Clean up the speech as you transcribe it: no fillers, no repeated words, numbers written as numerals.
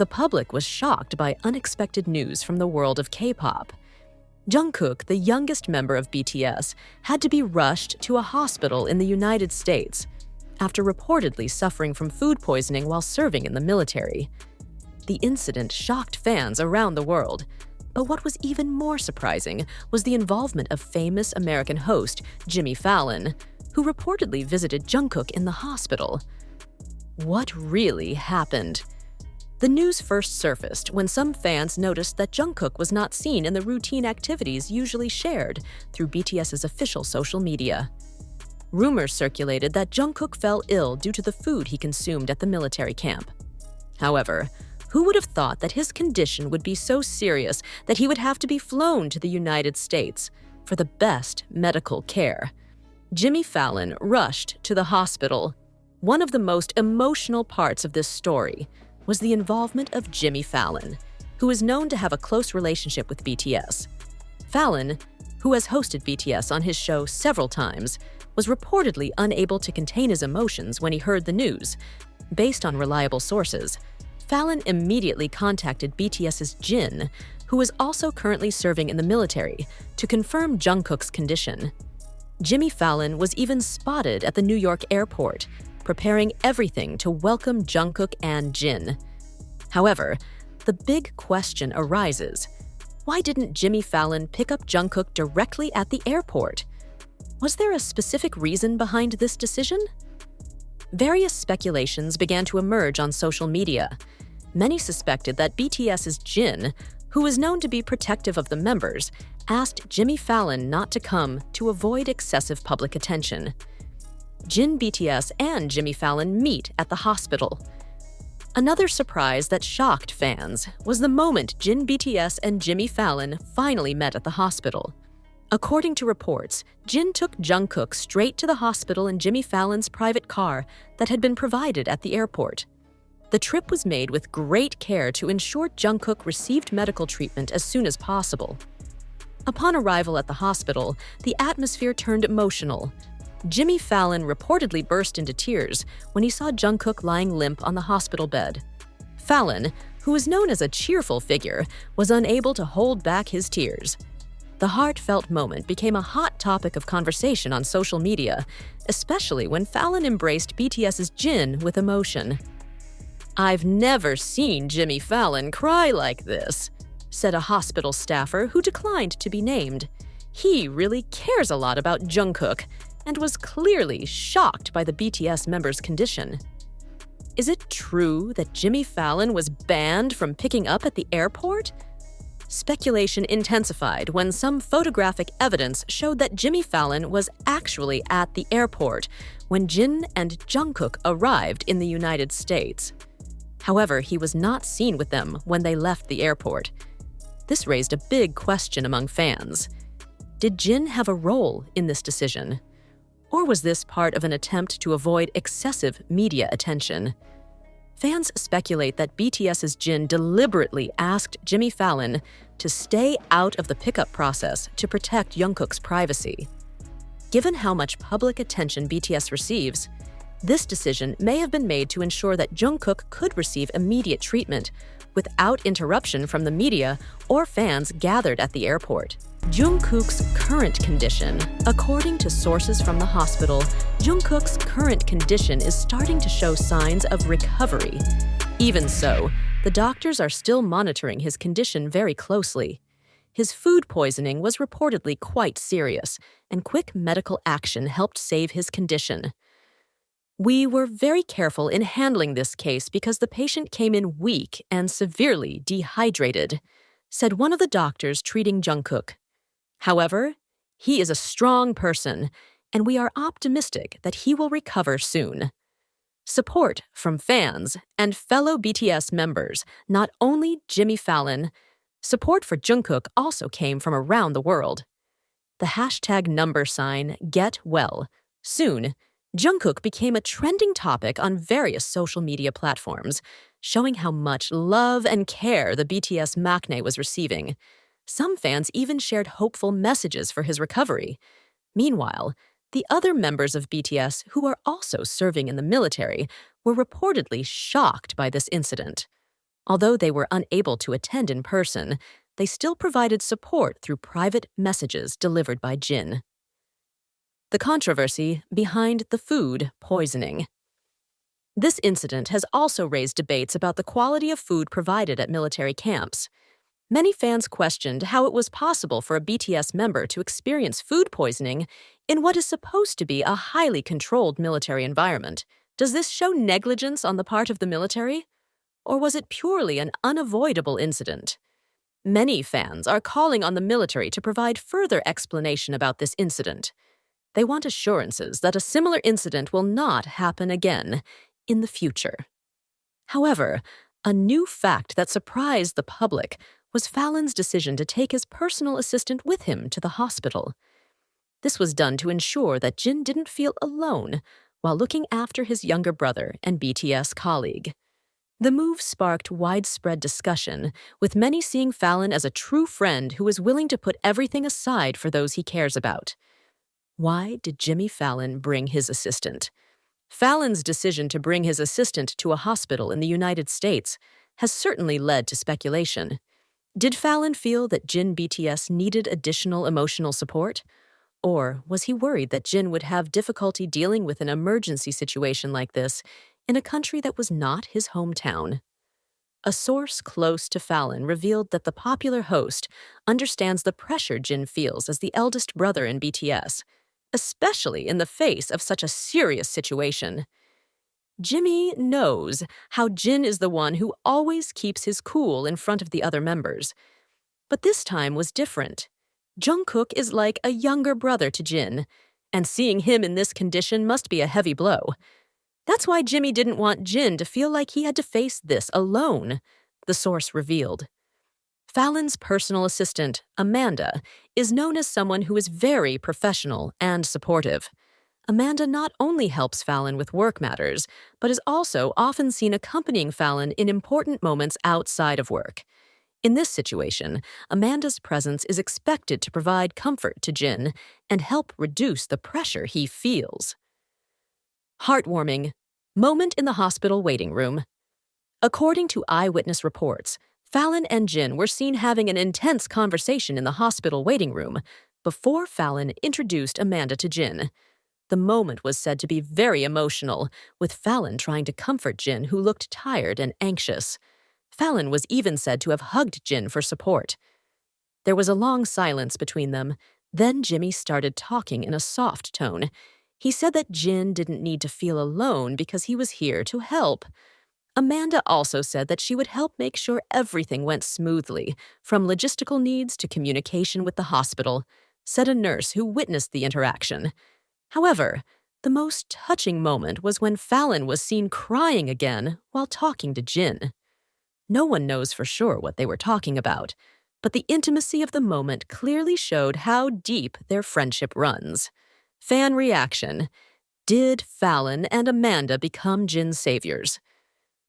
The public was shocked by unexpected news from the world of K-pop. Jungkook, the youngest member of BTS, had to be rushed to a hospital in the United States after reportedly suffering from food poisoning while serving in the military. The incident shocked fans around the world, but what was even more surprising was the involvement of famous American host Jimmy Fallon, who reportedly visited Jungkook in the hospital. What really happened? The news first surfaced when some fans noticed that Jungkook was not seen in the routine activities usually shared through BTS's official social media. Rumors circulated that Jungkook fell ill due to the food he consumed at the military camp. However, who would have thought that his condition would be so serious that he would have to be flown to the United States for the best medical care? Jimmy Fallon rushed to the hospital. One of the most emotional parts of this story was the involvement of Jimmy Fallon, who is known to have a close relationship with BTS. Fallon, who has hosted BTS on his show several times, was reportedly unable to contain his emotions when he heard the news. Based on reliable sources, Fallon immediately contacted BTS's Jin, who is also currently serving in the military, to confirm Jungkook's condition. Jimmy Fallon was even spotted at the New York airport, preparing everything to welcome Jungkook and Jin. However, the big question arises: why didn't Jimmy Fallon pick up Jungkook directly at the airport? Was there a specific reason behind this decision? Various speculations began to emerge on social media. Many suspected that BTS's Jin, who is known to be protective of the members, asked Jimmy Fallon not to come to avoid excessive public attention. Jin BTS and Jimmy Fallon meet at the hospital. Another surprise that shocked fans was the moment Jin BTS and Jimmy Fallon finally met at the hospital. According to reports, Jin took Jungkook straight to the hospital in Jimmy Fallon's private car that had been provided at the airport. The trip was made with great care to ensure Jungkook received medical treatment as soon as possible. Upon arrival at the hospital, the atmosphere turned emotional. Jimmy Fallon reportedly burst into tears when he saw Jungkook lying limp on the hospital bed. Fallon, who is known as a cheerful figure, was unable to hold back his tears. The heartfelt moment became a hot topic of conversation on social media, especially when Fallon embraced BTS's Jin with emotion. "I've never seen Jimmy Fallon cry like this," said a hospital staffer who declined to be named. He really cares a lot about Jungkook and was clearly shocked by the BTS member's condition. Is it true that Jimmy Fallon was banned from picking up at the airport? Speculation intensified when some photographic evidence showed that Jimmy Fallon was actually at the airport when Jin and Jungkook arrived in the United States. However, he was not seen with them when they left the airport. This raised a big question among fans. Did Jin have a role in this decision? Or was this part of an attempt to avoid excessive media attention? Fans speculate that BTS's Jin deliberately asked Jimmy Fallon to stay out of the pickup process to protect Jungkook's privacy. Given how much public attention BTS receives, this decision may have been made to ensure that Jungkook could receive immediate treatment without interruption from the media or fans gathered at the airport. Jungkook's current condition. According to sources from the hospital, Jungkook's current condition is starting to show signs of recovery. Even so, the doctors are still monitoring his condition very closely. His food poisoning was reportedly quite serious, and quick medical action helped save his condition. "We were very careful in handling this case because the patient came in weak and severely dehydrated," said one of the doctors treating Jungkook. However, he is a strong person, and we are optimistic that he will recover soon. Support from fans and fellow BTS members, not only Jimmy Fallon. Support for Jungkook also came from around the world. The hashtag #GetWell. Soon, Jungkook became a trending topic on various social media platforms, showing how much love and care the BTS maknae was receiving. Some fans even shared hopeful messages for his recovery. Meanwhile, the other members of BTS who are also serving in the military were reportedly shocked by this incident. Although they were unable to attend in person, they still provided support through private messages delivered by Jin. The controversy behind the food poisoning. This incident has also raised debates about the quality of food provided at military camps. Many fans questioned how it was possible for a BTS member to experience food poisoning in what is supposed to be a highly controlled military environment. Does this show negligence on the part of the military? Or was it purely an unavoidable incident? Many fans are calling on the military to provide further explanation about this incident. They want assurances that a similar incident will not happen again in the future. However, a new fact that surprised the public was Fallon's decision to take his personal assistant with him to the hospital. This was done to ensure that Jin didn't feel alone while looking after his younger brother and BTS colleague. The move sparked widespread discussion, with many seeing Fallon as a true friend who is willing to put everything aside for those he cares about. Why did Jimmy Fallon bring his assistant? Fallon's decision to bring his assistant to a hospital in the United States has certainly led to speculation. Did Fallon feel that Jin BTS needed additional emotional support? Or was he worried that Jin would have difficulty dealing with an emergency situation like this in a country that was not his hometown? A source close to Fallon revealed that the popular host understands the pressure Jin feels as the eldest brother in BTS, especially in the face of such a serious situation. Jimmy knows how Jin is the one who always keeps his cool in front of the other members. But this time was different. Jungkook is like a younger brother to Jin, and seeing him in this condition must be a heavy blow. That's why Jimmy didn't want Jin to feel like he had to face this alone, the source revealed. Fallon's personal assistant, Amanda, is known as someone who is very professional and supportive. Amanda not only helps Fallon with work matters, but is also often seen accompanying Fallon in important moments outside of work. In this situation, Amanda's presence is expected to provide comfort to Jin and help reduce the pressure he feels. Heartwarming moment in the hospital waiting room. According to eyewitness reports, Fallon and Jin were seen having an intense conversation in the hospital waiting room before Fallon introduced Amanda to Jin. The moment was said to be very emotional, with Fallon trying to comfort Jin, who looked tired and anxious. Fallon was even said to have hugged Jin for support. There was a long silence between them. Then Jimmy started talking in a soft tone. He said that Jin didn't need to feel alone because he was here to help. Amanda also said that she would help make sure everything went smoothly, from logistical needs to communication with the hospital, said a nurse who witnessed the interaction. However, the most touching moment was when Fallon was seen crying again while talking to Jin. No one knows for sure what they were talking about, but the intimacy of the moment clearly showed how deep their friendship runs. Fan reaction. Did Fallon and Amanda become Jin's saviors?